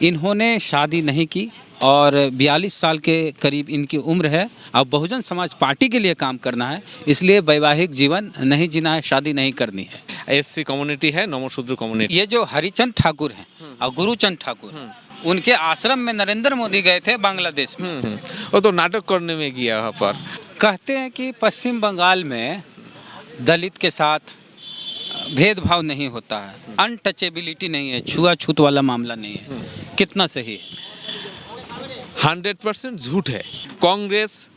इन्होंने शादी नहीं की और 42 साल के करीब इनकी उम्र है। अब बहुजन समाज पार्टी के लिए काम करना है, इसलिए वैवाहिक जीवन नहीं जीना है, शादी नहीं करनी है। एससी कम्युनिटी है, नमोशूद्र कम्युनिटी। ये जो हरिचंद ठाकुर हैं और गुरुचंद ठाकुर, उनके आश्रम में नरेंद्र मोदी गए थे बांग्लादेश में। वो तो नाटक करने में गया वहाँ पर। कहते हैं कि पश्चिम बंगाल में दलित के साथ भेदभाव नहीं होता है, अनटचेबिलिटी नहीं है, छुआछूत वाला मामला नहीं है। कितना सही है? 100% झूठ है। कांग्रेस,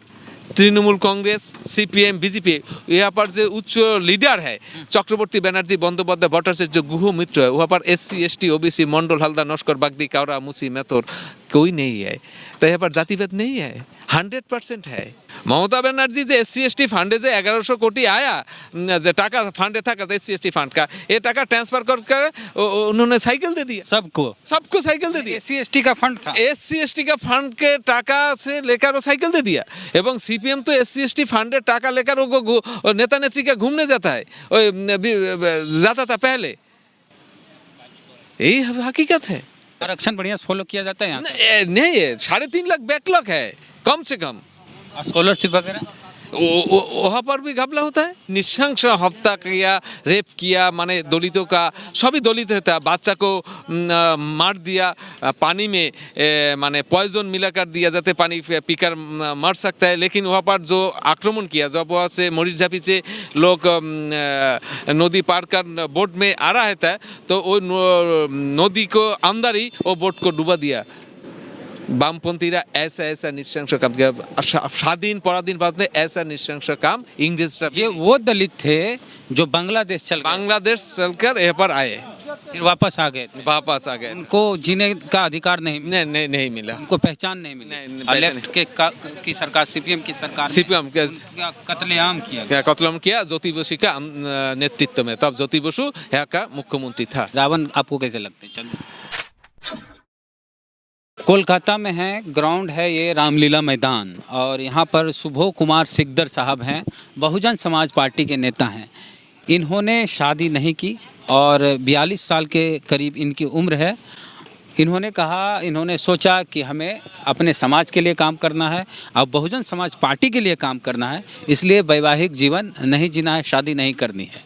तृणमूल कांग्रेस, सीपीएम, बीजेपी, यहाँ पर जो उच्च लीडर है चक्रवर्ती बनर्जी, बंदोपाध्याय, भट्टाचार्य, जो गुह मित्र है, वहाँ पर एससी, एसटी, ओबीसी, मंडल, हल्दा, नस्कर, बागदी, कावरा, मुसी, मेथर कोई नहीं है। तो यहाँ पर जातिभेद नहीं है, 100% है। ममता बनर्जी जो एससी एसटी फंडे जो 1100 कोटी आया, जो टाका फंडे था एससी एसटी फंड का, ये टाका ट्रांसफर कर उन्होंने साइकिल दे दिया सबको साइकिल दे दिया। एससी एसटी का फंड था, एससी एसटी का फंड के टाका से लेकर वो साइकिल दे दिया। एवं सीपीएम तो एससी एसटी फंडे टाका लेकर वो नेता नेत्री का घूमने जाता है, जाता था पहले। यही हकीकत है। आरक्षण बढ़िया से फॉलो किया जाता है यहाँ से? नहीं है, 3.5 लाख बैकलॉग है कम से कम। स्कॉलरशिप वगैरह वहाँ पर भी घपला होता है। निशंस हत्या किया, रेप किया, माने दलितों का, सभी दलित होता है। बच्चा को मार दिया पानी में, माने पॉइजन मिलाकर दिया जाते पानी पीकर मर सकता है। लेकिन वहाँ पर जो आक्रमण किया, जब वहाँ से मोरी झापी से लोग नदी पार कर बोट में आ रहा था, तो वो नदी को अंदर ही वो बोट को डुबा दिया। वामपंथीरा ऐसा निशंस काम किया। स्वाधीन पराधीन बाद में ऐसा निशंस काम इंग्लिश। ये वो दलित थे जो बांग्लादेश चलकर यहाँ पर आए, फिर वापस आ गए। उनको जीने का अधिकार नहीं मिला, उनको पहचान नहीं मिली। लेफ्ट की सरकार, सीपीएम की सरकार, कत्लेआम किया ज्योति बसु का नेतृत्व में। तब ज्योति बसु यहाँ का मुख्यमंत्री था। रावण आपको कैसे लगते हैं? कोलकाता में है, ग्राउंड है ये रामलीला मैदान, और यहाँ पर सुबोध कुमार सिकदर साहब हैं, बहुजन समाज पार्टी के नेता हैं। इन्होंने शादी नहीं की और 42 साल के करीब इनकी उम्र है। इन्होंने सोचा कि हमें अपने समाज के लिए काम करना है, अब बहुजन समाज पार्टी के लिए काम करना है, इसलिए वैवाहिक जीवन नहीं जीना है, शादी नहीं करनी है।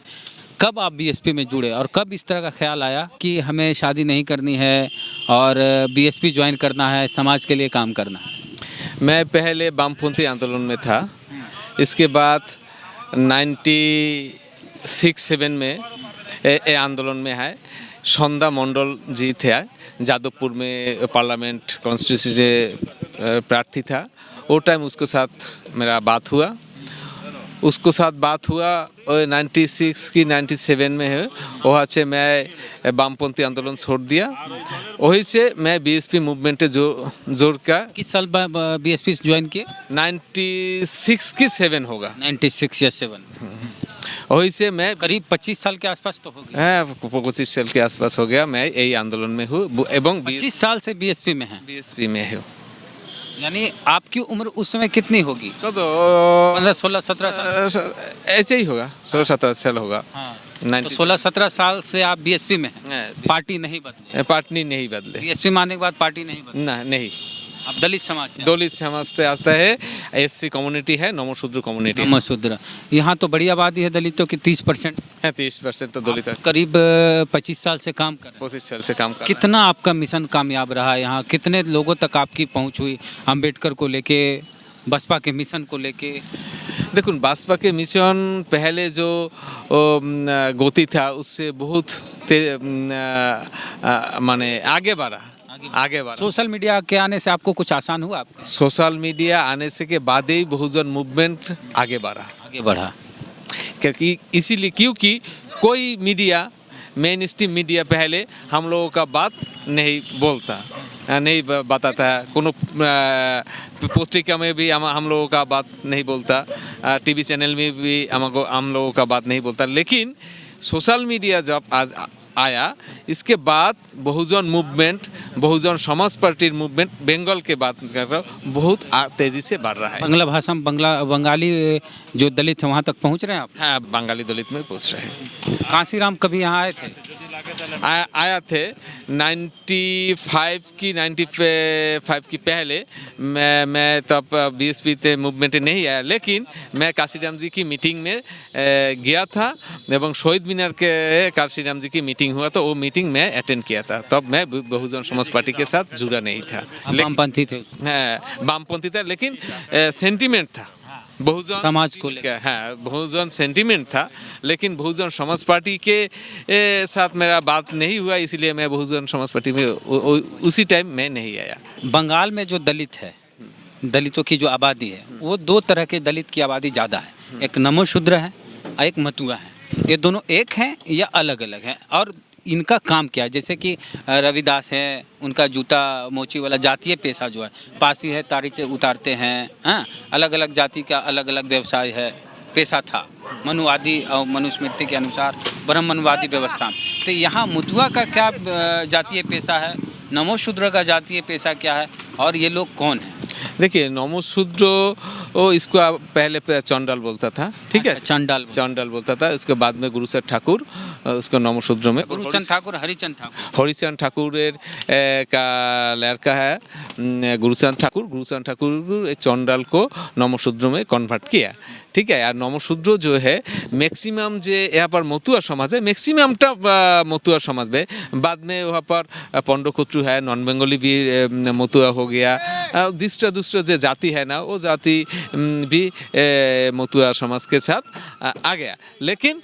कब आप बीएसपी में जुड़े और कब इस तरह का ख्याल आया कि हमें शादी नहीं करनी है और बीएसपी ज्वाइन करना है, समाज के लिए काम करना है? मैं पहले वामपंथी आंदोलन में था। इसके बाद 96-7 में ये आंदोलन में है। संध्या मंडल जी थे, जादवपुर में पार्लियामेंट कॉन्स्टिट्यूंसी से प्रार्थी था। वो टाइम उसके साथ मेरा बात हुआ। 96 की 97 में है। वहाँ से मैं वामपंथी आंदोलन छोड़ दिया। वही से मैं बीएसपी मूवमेंटे जोड़ का। किस साल बीएसपी ज्वाइन किए? 96 की 7 होगा। 96 या 7। वही से मैं करीब 25 साल के आसपास तो हो गया। हाँ, 25 साल के आसपास हो गया। मैं यही आंदोलन में हूँ एवं 25 साल से बीएसपी में है। बीएसपी में हूँ। यानी आपकी उम्र उस समय कितनी होगी? तो 15, 16, 17 साल ऐसे ही होगा, 16-17 साल होगा। हाँ। तो 16-17 साल से आप बीएसपी में हैं। पार्टी नहीं बदले? पार्टी नहीं बदले। बीएसपी मानने के बाद पार्टी नहीं बदले? नहीं। आप दलित समाज से आता है। एससी कम्युनिटी है, नमोशूद्र कम्युनिटी। नमोशूद्र। यहाँ तो बड़ी आबादी है दलितों की, 30% है। 30% तो दलित है। करीब 25 साल से काम कर रहे हैं। 25 साल से काम कर। कितना आपका मिशन कामयाब रहा है? यहाँ कितने लोगों तक आपकी पहुँच हुई अम्बेडकर को लेके, बसपा के मिशन को लेके? देखो, बसपा के मिशन पहले जो गति था उससे बहुत माने आगे बढ़ा। सोशल मीडिया के आने से आपको कुछ आसान हुआ? आपका सोशल मीडिया आने से के बाद ही बहुजन मूवमेंट आगे बढ़ा। क्योंकि कोई मीडिया, मेन स्ट्रीम मीडिया पहले हम लोगों का बात नहीं बताता है। कोनो पत्रिका में भी हम लोगों का बात नहीं बोलता, टीवी चैनल में भी हम लोगों का बात नहीं बोलता। लेकिन सोशल मीडिया जब आज आया, इसके बाद बहुजन movement, Bahujan Samaj party movement Bengal के बात कर रहा हूँ, बहुत तेजी से बढ़ रहा है। बांग्ला भाषा में बंगाली जो दलित है वहाँ तक पहुँच रहे हैं आप? हाँ, बंगाली दलित में पहुँच रहे हैं। कांसीराम कभी यहाँ आए थे? आया थे 95 की 95 की पहले मैं तब बीएसपी ते मूवमेंट नहीं आया, लेकिन मैं काशीराम जी की मीटिंग में गया था एवं शहीद मीनार के काशीराम जी की मीटिंग हुआ तो वो मीटिंग में अटेंड किया था। तब मैं बहुजन समाज पार्टी के साथ जुड़ा नहीं था। वामपंथी थे, वामपंथी था, लेकिन सेंटिमेंट था बहुजन समाज को लेकर। हाँ, बहुजन सेंटिमेंट था, लेकिन बहुजन समाज पार्टी के साथ मेरा बात नहीं हुआ, इसलिए मैं बहुजन समाज पार्टी में उसी टाइम मैं नहीं आया। बंगाल में जो दलित है, दलितों की जो आबादी है, वो दो तरह के दलित की आबादी ज़्यादा है। एक नमोशूद्र है और एक मतुआ है। ये दोनों एक हैं या अलग अलग हैं, और इनका काम क्या है? जैसे कि रविदास है, उनका जूता मोची वाला जातीय पेशा जो है, पासी है, तारीचे उतारते हैं। हाँ, अलग अलग जाति का अलग अलग व्यवसाय है, पेशा था मनुवादी और मनुस्मृति के अनुसार ब्राह्मणवादी व्यवस्था। तो यहाँ मुतुआ का क्या जातीय पेशा है, नमोशूद्र का जातीय पेशा क्या है, और ये लोग कौन हैं? देखिए, नमोशूद्र वो इसको पहले चंडाल बोलता था, ठीक है, चंडाल बोलता था। उसके बाद में गुरुचंद ठाकुर उसको नमोशूद्र में, गुरुचंद ठाकुर, हरिचंद ठाकुर का लड़का है गुरुचंद ठाकुर चंडाल को नमोशूद्र में कन्वर्ट किया, ठीक है। और नमोशूद्र जो है मैक्सिमम जो यहाँ पर मতুआ समाज है, मैक्सिममटा मতুआ समाज में, बाद में वहाँ पर पंडकोत्रु है, नॉन बंगाली भी मতুआ हो गया, दूसरा जो जाति है ना, वो जाति भी मতুआ समाज के साथ आ गया। लेकिन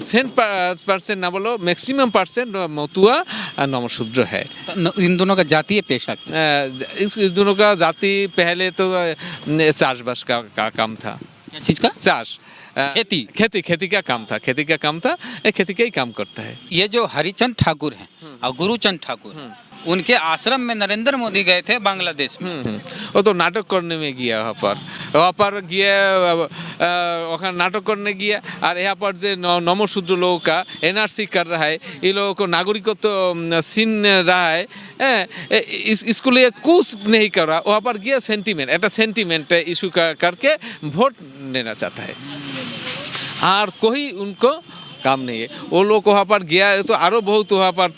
100% ना बोलो, मैक्सिमम परसेंट मতুआ नमोशूद्र है। तो इन दोनों का जातीय पेशा इस दोनों का जाति पहले तो चाषबास का काम था। क्या चीज़ का? चाष, खेती का काम था, खेती का ही काम करता है। ये जो हरिचंद ठाकुर हैं और गुरुचंद ठाकुर, उनके आश्रम में नरेंद्र मोदी गए थे बांग्लादेश में। वो तो नाटक करने में गया, वहाँ पर गया, नाटक करने गया। और यहाँ पर जो नमोशूद्र लोगों का एनआरसी कर रहा है, ये लोगों को नागरिकत्व तो छीन रहा है, इसको लिए कुछ नहीं कर रहा। वहाँ पर गया सेंटिमेंट इशू करके वोट लेना चाहता है, और कोई उनको काम नहीं है। वो लोग वहाँ पर गया तो आरो बहुत, वहाँ पर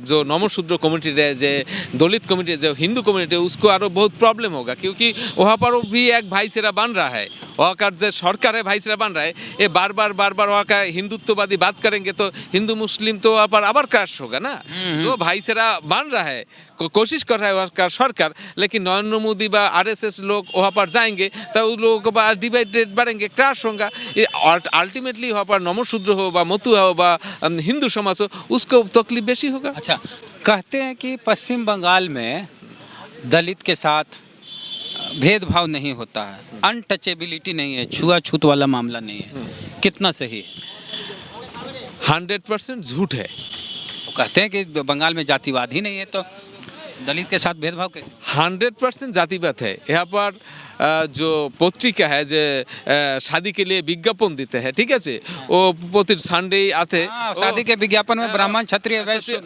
जो नमोशूद्र कम्युनिटी है, जो दलित कम्युनिटी, जो हिंदू कम्युनिटी है, उसको आरो बहुत प्रॉब्लम होगा, क्योंकि वहाँ पर वो भी एक भाईचारा बन रहा है। वहाँ का जो सरकार है भाईचारा बन रहा है, ये बार बार वहाँ का हिंदुत्ववादी बात करेंगे तो हिंदू मुस्लिम तो वहाँ पर आबर क्रैश होगा ना। जो भाईचारा बन रहा है, कोशिश कर रहा है वहाँ का सरकार, लेकिन नरेंद्र मोदी व आरएसएस लोग वहाँ पर जाएंगे तो उन लोगों को डिवाइडेड बढ़ेंगे, क्रैश होगा। ये अल्टीमेटली वहाँ पर नमोशूद्र हो व मতুआ हो व हिंदू समाज हो, उसको तकलीफ बेसी होगा। अच्छा, कहते हैं कि पश्चिम बंगाल में दलित के साथ भेदभाव नहीं होता है, अनटचेबिलिटी नहीं है, छुआछूत वाला मामला नहीं है, कितना सही है? 100% झूठ है। तो कहते हैं कि बंगाल में जातिवाद ही नहीं है, तो दलित के साथ भेदभाव कैसे? 100% जातिवाद है। यहाँ पर जो पत्रिका है, जो शादी के लिए विज्ञापन देते हैं, ठीक है, वो प्रति संडे आते हैं। शादी के विज्ञापन में ब्राह्मण, क्षत्रिय, वैश्य,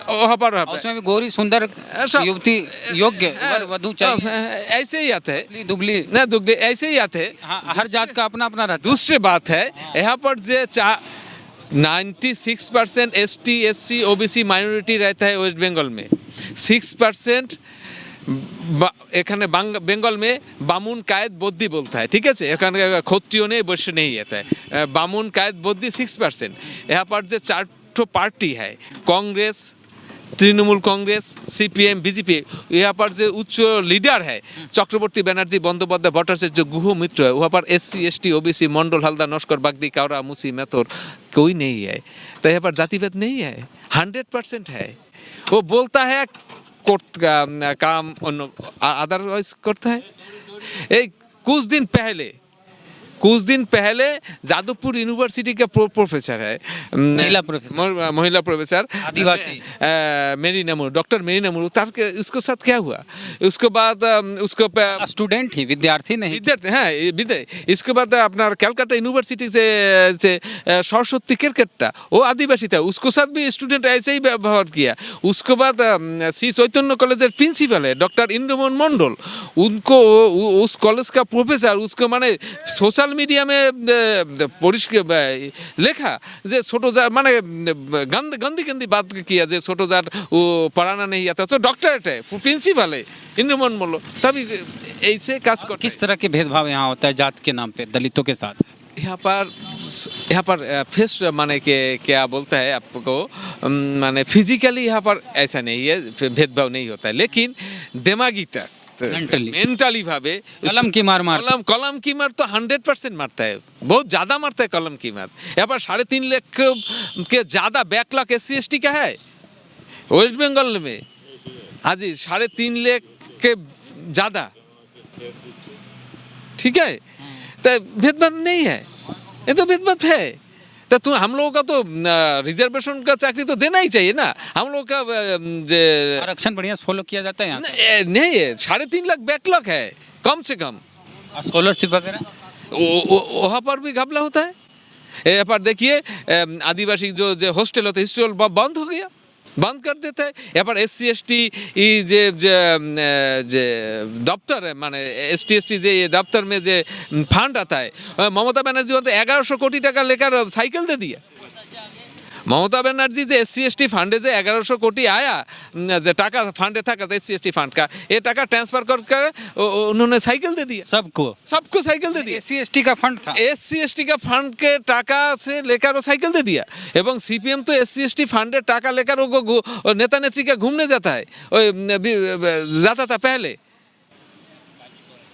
वहाँ पर उसमें भी गोरी सुंदर युवती योग्य वधु चाहिए, ऐसे ही आते हैं, दुबली ना दुबली, ऐसे ही आते हैं। हाँ, हर जात का अपना अपना रहता है। दूसरी बात है, यहाँ पर जो 96% ST SC OBC माइनॉरिटी रहता है वेस्ट बंगाल में। 6% এখানে বেঙ্গল में बामुन कायद बौद्धी बोलता है, ठीक है। एखाने क्षत्रिय नहीं, वैश्य नहीं आता है। बामुन कायद बौद्धी 6%। यहाँ पर जो 4 पार्टी है, कांग्रेस, तृणमूल कांग्रेस, CPM, BJP, यहाँ पर जो उच्च लीडर है चक्रवर्ती बनर्जी, बंदोपाध्याय, भट्टाचार्य, गुह मित्र है, वहाँ पर SC ST OBC, मंडल, हल्दा, नस्कर, बागदी, कावरा, मुसी, मैथुर कोई नहीं है। तो यहाँ पर जातिभेद नहीं है, 100% है। वो बोलता है काम अदरवाइज करता है। एक कुछ दिन पहले जादवपुर यूनिवर्सिटी का प्रोफेसर है, महिला प्रोफेसर, आदिवासी, मेरी नमूर, डॉक्टर मेरी नमूर, उसको साथ क्या हुआ? उसके बाद उसको स्टूडेंट ही, विद्यार्थी नहीं, विद्यार्थी, हाँ, इसके बाद अपना कलकत्ता यूनिवर्सिटी से सरस्वती क्रिकेटटा, वो आदिवासी था, उसको साथ भी स्टूडेंट ऐसे ही व्यवहार किया। उसके बाद श्री चैतन्य कॉलेज प्रिंसिपल है डॉक्टर इंद्रमोहन मंडल, उनको उस कॉलेज का प्रोफेसर, उसको माने सोशल मीडिया में পরিষ্কার লেখা যে ছোট জাত মানে गंदी गंदी बात किया যে ছোট জাত वो पढ़ाना नहीं आता तो डॉक्टरेट है प्रिंसिपल है इंद्रमोहन मल्ल तभी ऐसे काज कर किस तरह के भेदभाव यहाँ होता है जात के नाम पे दलितों के साथ? यहाँ पर फेस माने के क्या बोलता है आपको माने फिजिकली यहाँ पर ऐसा नहीं है भेदभाव नहीं होता है लेकिन दिमागी तक मेंटली भावे कलम की मार कलम की मार तो 100% मारता है बहुत ज्यादा मारता है कलम की मार यहाँ पर 3.5 लाख के ज्यादा बैकलॉग SC/ST का है वेस्ट बंगाल में आज 3.5 लाख के ज्यादा ठीक है तो भेदभाव नहीं है ये तो भेदभाव है तो तुम हम लोगों का तो रिजर्वेशन का चाकरी तो देना ही चाहिए ना हम लोग का आरक्षण बढ़िया से फॉलो किया जाता है यहाँ से? नहीं है 3.5 लाख बैकलॉग है कम से कम स्कॉलरशिप वगैरह वहाँ पर भी घपला होता है यहाँ पर देखिए आदिवासी जो हॉस्टल होता है हॉस्टल बंद हो गया बंद कर देता है यहाँ पर SC/ST जे दफ्तर है माने ST/ST जे ये दफ्तर में जे फंड आता है ममता बनर्जी तो 1100 कोटी टाका लेकर साइकिल दे दिया ममता बनर्जी जे SC/ST फंडे जे 1100 कोटी आया जे टाका फंडे था SC/ST फंड का ये टाका ट्रांसफर कर उन्होंने साइकिल दे दिया सबको साइकिल दे दिया SC/ST का फंड था SC/ST का फंड के टाका से लेकर वो साइकिल दे दिया एवं CPM तो SC/ST फंडे टाका लेकर वो नेता नेत्री का घूमने जाता है जाता था पहले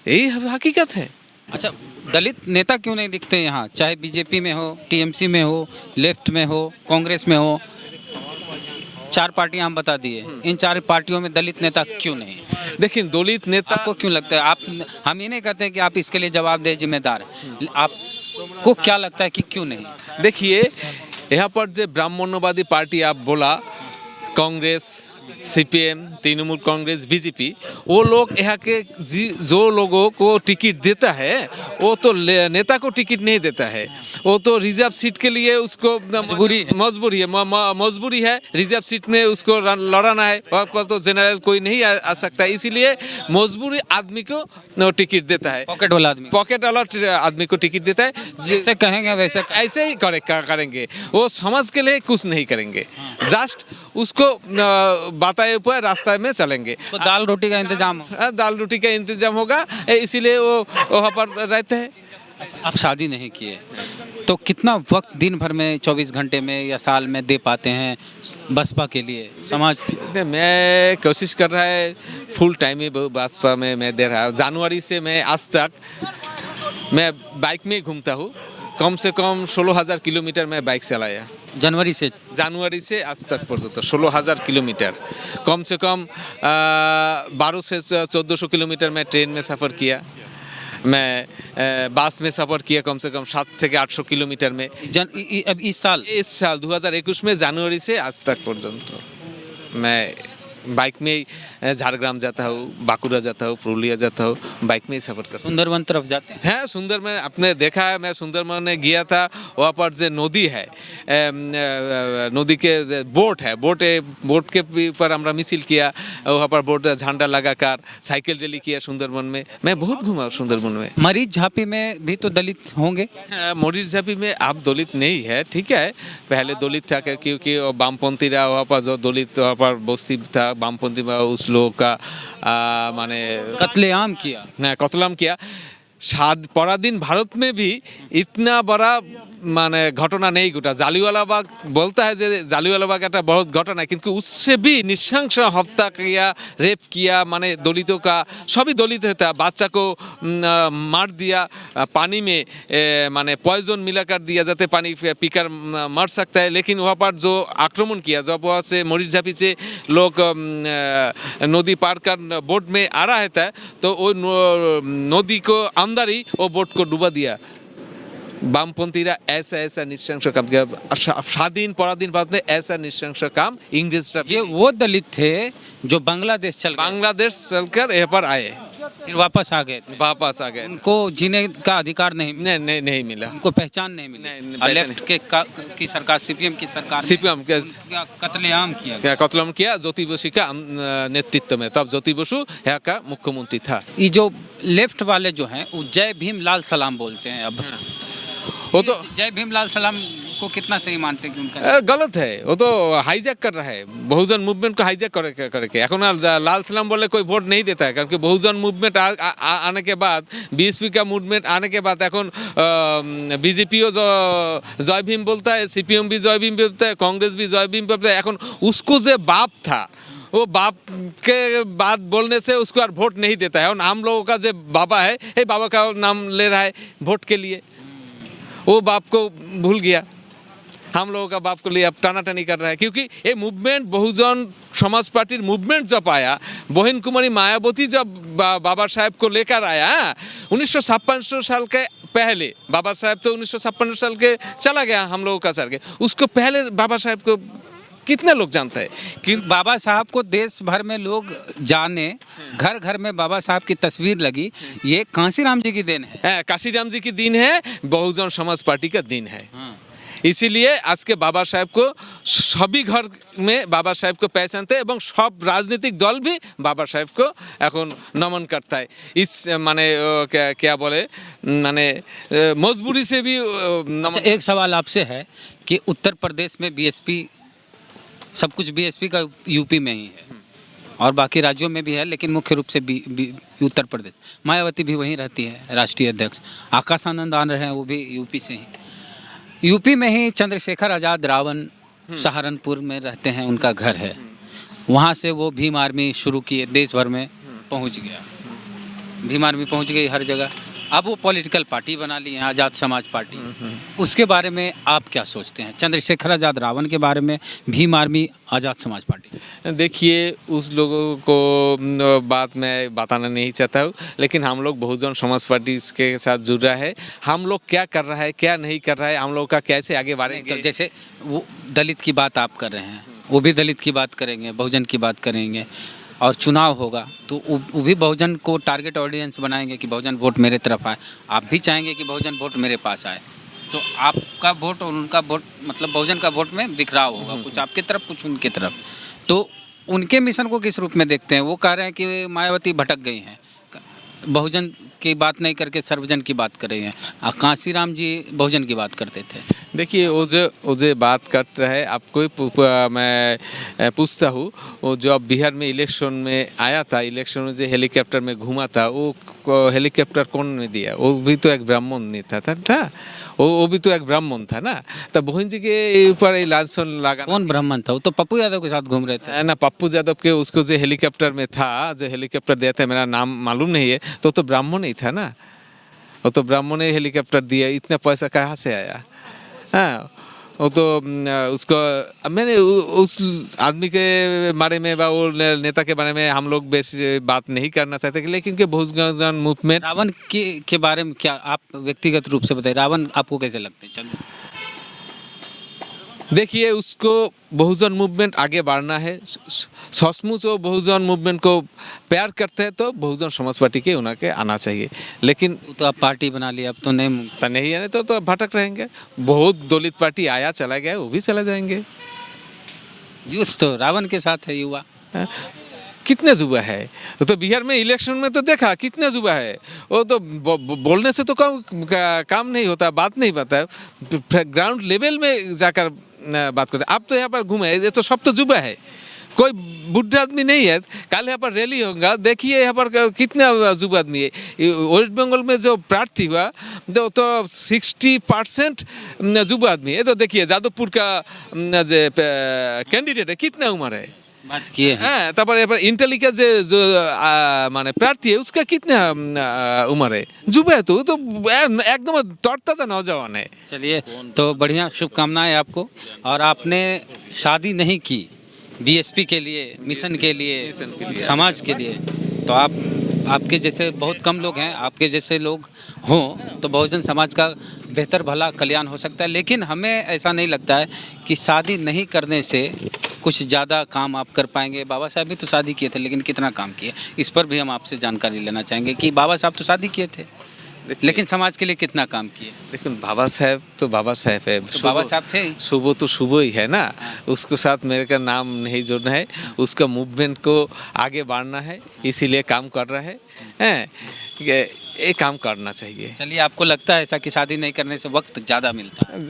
यही हकीकत है। अच्छा दलित नेता क्यों नहीं दिखते यहाँ चाहे बीजेपी में हो TMC में हो लेफ्ट में हो कांग्रेस में हो 4 पार्टियां हम बता दिए इन 4 पार्टियों में दलित नेता क्यों नहीं? देखिए दलित नेता आपको क्यों लगता है आप हम ये नहीं कहते कि आप इसके लिए जवाबदेह जिम्मेदार हैं आपको क्या लगता है कि क्यों नहीं? देखिए यहाँ पर जो ब्राह्मण्यवादी पार्टी आप बोला कांग्रेस CPM तृणमूल कांग्रेस BJP वो लोग यहाँ के जो लोगों को टिकट देता है वो तो नेता को टिकट नहीं देता है वो तो रिजर्व सीट के लिए उसको मजबूरी है रिजर्व सीट में उसको लड़ाना है और पर तो जनरल कोई नहीं आ सकता इसीलिए मजबूरी आदमी को टिकट देता है पॉकेट वाला आदमी को टिकट देता है जैसे कहेंगे वैसे ऐसे ही करेंगे वो समाज के लिए कुछ नहीं करेंगे जस्ट उसको बताए हुए रास्ते में चलेंगे तो दाल रोटी का इंतजाम होगा इसीलिए वो वहाँ पर रहते हैं। आप शादी नहीं किए तो कितना वक्त दिन भर में 24 घंटे में या साल में दे पाते हैं बसपा के लिए समाज के? मैं कोशिश कर रहा है फुल टाइम ही बसपा में मैं दे रहा हूँ जनवरी से मैं आज तक मैं बाइक में घूमता हूँ कम से कम 16,000 किलोमीटर में बाइक चलाया जनवरी से आज तक पर्यंत 16,000 किलोमीटर कम से कम 12 से 1400 किलोमीटर में ट्रेन में सफ़र किया मैं बस में सफ़र किया कम से कम 7 से 800 किलोमीटर में अब इस साल 2021 में जनवरी से आज तक पर्यंत मैं बाइक में झारग्राम जाता हूँ बांकुड़ा जाता हूँ पुरुलिया जाता हूँ बाइक में ही सफ़र करता हूँ। सुंदरवन तरफ जाते हैं? हाँ सुंदरवन आपने देखा है मैं सुंदरवन में गया था वहाँ पर जो नदी है नदी के बोट है बोट के ऊपर हमरा मिसिल किया वहाँ पर बोट झंडा लगाकर साइकिल रैली किया सुंदरवन में मैं बहुत घूमा सुंदरवन में। मरीज झापी में भी तो दलित होंगे? मरीज झापी में आप दलित नहीं है ठीक है पहले दलित था क्योंकि वामपंथी रहा वहाँ पर जो दलित वहाँ पर बस्ती था वामपंथी उस लोगों का माने कत्लेआम किया पराधीन भारत में भी इतना बड़ा माने घटना नहीं घटा जालियावाला बाग बोलता है जे जालियावाला बाग एक बहुत घटना किंतु उससे भी निशंस हत्या किया रेप किया माने दलितों का सभी दलित होता है बच्चा को मार दिया पानी में माने पॉइजन मिलाकर दिया जाते पानी पीकर मर सकता है लेकिन वहाँ पर जो आक्रमण किया जब वहाँ से मरीज झापी से लोग नदी पार कर बोट में आ रहा था तो वो नदी को अंदर ही वो बोट को डुबा दिया वामपंथीरा ऐसा निशंस काम किया स्वाधीन पराधीन भारत में ऐसा निशंस काम इंग्लिश ये वो दलित थे जो बांग्लादेश चलकर यहाँ पर आए फिर वापस आ गए थे। वापस आ गए। उनको जीने का अधिकार नहीं मिला, नहीं मिला। उनको पहचान नहीं मिली। नहीं, और पहचान लेफ्ट की सरकार, सीपीएम की सरकार ने सीपीएम के उनका कत्लेआम किया गया। क्या कत्लम किया ज्योति बसु का नेतृत्व में। तब ज्योति बसु यहाँ का मुख्यमंत्री था। ये जो लेफ्ट वाले जो हैं वो जय भीम लाल सलाम बोलते हैं। अब वो तो जय भीम लाल सलाम को कितना सही मानते हैं कि उनका गलत है। वो तो हाईजैक कर रहा है बहुजन मूवमेंट को हाईजैक करके। এখন लाल सलाम बोले कोई वोट नहीं देता है, क्योंकि बहुजन मूवमेंट आने के बाद, बीएसपी का मूवमेंट आने के बाद এখন बीजेपी जय भीम बोलता है, सीपीएम भी जय भीम बोलता है, कांग्रेस भी जय भीम बोलता है। এখন उसको जो बाप था वो बाप के बात बोलने से उसको और वोट नहीं देता है। और हम लोगों का जो बाबा है, ये बाबा का नाम ले रहा है वोट के लिए। वो बाप को भूल गया, हम लोगों का बाप को लिए अब टानाटानी कर रहा है। क्योंकि ये मूवमेंट बहुजन समाज पार्टीर मूवमेंट जब आया, बहन कुमारी मायावती जब बाबा साहेब को लेकर आया 1956 साल के पहले। बाबा साहेब तो 1956 साल के चला गया हम लोगों का सर के। उसको पहले बाबा साहेब को कितने लोग जानते हैं कि बाबा साहब को देश भर में लोग जाने, घर घर में बाबा साहब की तस्वीर लगी, ये कांसीराम जी की देन है। काशीराम जी की दिन है, बहुजन समाज पार्टी का दिन है। इसीलिए आज के बाबा साहेब को सभी घर में बाबा साहेब को पहचानते हैं, এবং सब राजनीतिक दल भी बाबा साहेब को এখন नमन करता है। इस माने क्या बोले माने मजबूरी से भी अच्छा, एक सवाल आपसे है कि उत्तर प्रदेश में बीएसपी, सब कुछ बीएसपी का यूपी में ही है और बाकी राज्यों में भी है, लेकिन मुख्य रूप से उत्तर प्रदेश। मायावती भी वहीं रहती है, राष्ट्रीय अध्यक्ष। आकाश आनंद आ रहे हैं, वो भी यूपी से ही। यूपी में ही चंद्रशेखर आज़ाद रावण सहारनपुर में रहते हैं, उनका घर है। वहाँ से वो भीम आर्मी शुरू किए, देश भर में पहुँच गया, भीम आर्मी पहुँच गई हर जगह। अब वो पॉलिटिकल पार्टी बना ली है, आज़ाद समाज पार्टी। उसके बारे में आप क्या सोचते हैं, चंद्रशेखर आज़ाद रावण के बारे में, भीम आर्मी, आज़ाद समाज पार्टी? देखिए, उस लोगों को बात मैं बताना नहीं चाहता हूँ, लेकिन हम लोग बहुजन समाज पार्टी के साथ जुड़ रहा है। हम लोग क्या कर रहा है, क्या नहीं कर रहा है, हम लोग का कैसे आगे बढ़ेंगे। तो जैसे वो दलित की बात आप कर रहे हैं, वो भी दलित की बात करेंगे, बहुजन की बात करेंगे, और चुनाव होगा तो वो भी बहुजन को टारगेट ऑडियंस बनाएंगे कि बहुजन वोट मेरे तरफ आए। आप भी चाहेंगे कि बहुजन वोट मेरे पास आए, तो आपका वोट और उनका वोट, मतलब बहुजन का वोट में बिखराव होगा, कुछ आपकी तरफ कुछ उनकी तरफ। तो उनके मिशन को किस रूप में देखते हैं? वो कह रहे हैं कि मायावती भटक गई हैं, बहुजन की बात नहीं करके सर्वजन की बात कर रही हैं। कांसीराम जी बहुजन की बात करते थे। देखिए, वो जो बात करते हैं, आपको मैं पूछता हूँ, वो जो अब बिहार में इलेक्शन में आया था, इलेक्शन में जो हेलीकॉप्टर में घूमा था, वो हेलीकॉप्टर कौन ने दिया? वो भी तो एक ब्राह्मण नहीं था। वो भी तो एक ब्राह्मण था ना। तो बहन जी के ऊपर लांछन लगा। कौन ब्राह्मण था? वो तो पप्पू यादव के साथ घूम रहे थे ना। पप्पू यादव के उसको जो हेलीकॉप्टर में था, जो हेलीकॉप्टर दिया था, मेरा नाम मालूम नहीं है, तो ब्राह्मण ही था ना। वो तो ब्राह्मण ने हेलीकॉप्टर दिया, इतना पैसा कहाँ से आया? हाँ, वो तो उसको मैंने उस आदमी के बारे में व वो नेता के बारे में हम लोग बेसी बात नहीं करना चाहते, लेकिन के बहुजन मूवमेंट। रावण के बारे में क्या आप व्यक्तिगत रूप से बताइए, रावण आपको कैसे लगते हैं? चंद्र, देखिए, उसको बहुजन मूवमेंट आगे बढ़ना है। सचमुच वो बहुजन मूवमेंट को प्यार करते हैं तो बहुजन समाज पार्टी के उनके आना चाहिए। लेकिन तो आप पार्टी बना लिया, अब तो नहीं है, तो भटक रहेंगे। बहुत दलित पार्टी आया चला गया, वो भी चला जाएंगे। यूथ तो रावण के साथ है, युवा कितने युवा है? तो बिहार में इलेक्शन में तो देखा कितने युवा है। वो तो बोलने से तो काम नहीं होता, बात नहीं पता, ग्राउंड लेवल में जाकर बात करते। आप तो यहाँ पर घूमे, ये तो सब तो युवा है, कोई बुढ़ा आदमी नहीं है। कल यहाँ पर रैली होगा, देखिए यहाँ पर कितना युवा आदमी है। वेस्ट बंगाल में जो प्रार्थी हुआ तो 60% युवा आदमी है। तो देखिए, जादवपुर का जो कैंडिडेट है, कितना उम्र है बात किए हैं। हाँ, तब इंटेली का जो माने प्रार्थी है, उसका कितना उम्र है? युवा है, तो एकदम तड़ताजा नौजवान है। चलिए, तो बढ़िया, शुभकामनाएं आपको। और आपने शादी नहीं की बीएसपी के लिए, मिशन के लिए, समाज के लिए, तो आप आपके जैसे बहुत कम लोग हैं, आपके जैसे लोग हों तो बहुजन समाज का बेहतर भला कल्याण हो सकता है। लेकिन हमें ऐसा नहीं लगता है कि शादी नहीं करने से कुछ ज़्यादा काम आप कर पाएंगे। बाबा साहब भी तो शादी किए थे, लेकिन कितना काम किए, इस पर भी हम आपसे जानकारी लेना चाहेंगे कि बाबा साहब तो शादी किए थे लेकिन समाज के लिए कितना काम किए। लेकिन बाबा साहब तो बाबा साहब है, तो बाबा साहब थे ही। सुबह तो सुबह ही है ना, उसके साथ मेरे का नाम नहीं जोड़ना है, उसका मूवमेंट को आगे बढ़ना है, इसीलिए काम कर रहा है। हैं, ये काम करना चाहिए। चलिए, आपको लगता है ऐसा कि शादी नहीं करने से वक्त ज़्यादा मिलता है?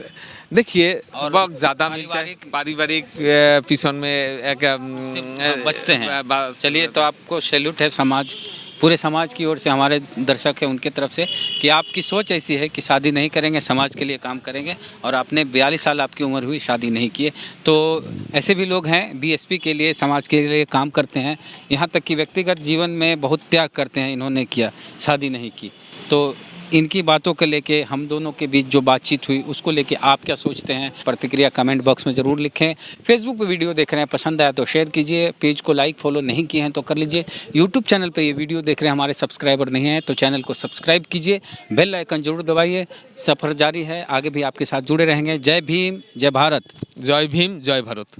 देखिए, और वक्त ज़्यादा मिलता है, पारिवारिक पिछन में एक बचते हैं। चलिए, तो आपको सैल्यूट है समाज, पूरे समाज की ओर से, हमारे दर्शक हैं उनके तरफ से, कि आपकी सोच ऐसी है कि शादी नहीं करेंगे, समाज के लिए काम करेंगे। और आपने 42 साल आपकी उम्र हुई, शादी नहीं किए। तो ऐसे भी लोग हैं बीएसपी के लिए, समाज के लिए काम करते हैं, यहाँ तक कि व्यक्तिगत जीवन में बहुत त्याग करते हैं, इन्होंने किया, शादी नहीं की। तो इनकी बातों को लेके हम दोनों के बीच जो बातचीत हुई उसको लेके आप क्या सोचते हैं, प्रतिक्रिया कमेंट बॉक्स में ज़रूर लिखें। फेसबुक पे वीडियो देख रहे हैं, पसंद आया तो शेयर कीजिए, पेज को लाइक फॉलो नहीं किए हैं तो कर लीजिए। यूट्यूब चैनल पे ये वीडियो देख रहे हैं, हमारे सब्सक्राइबर नहीं हैं तो चैनल को सब्सक्राइब कीजिए, बेल आइकन जरूर दबाइए। सफ़र जारी है, आगे भी आपके साथ जुड़े रहेंगे। जय भीम, जय भारत। जय भीम, जय भारत।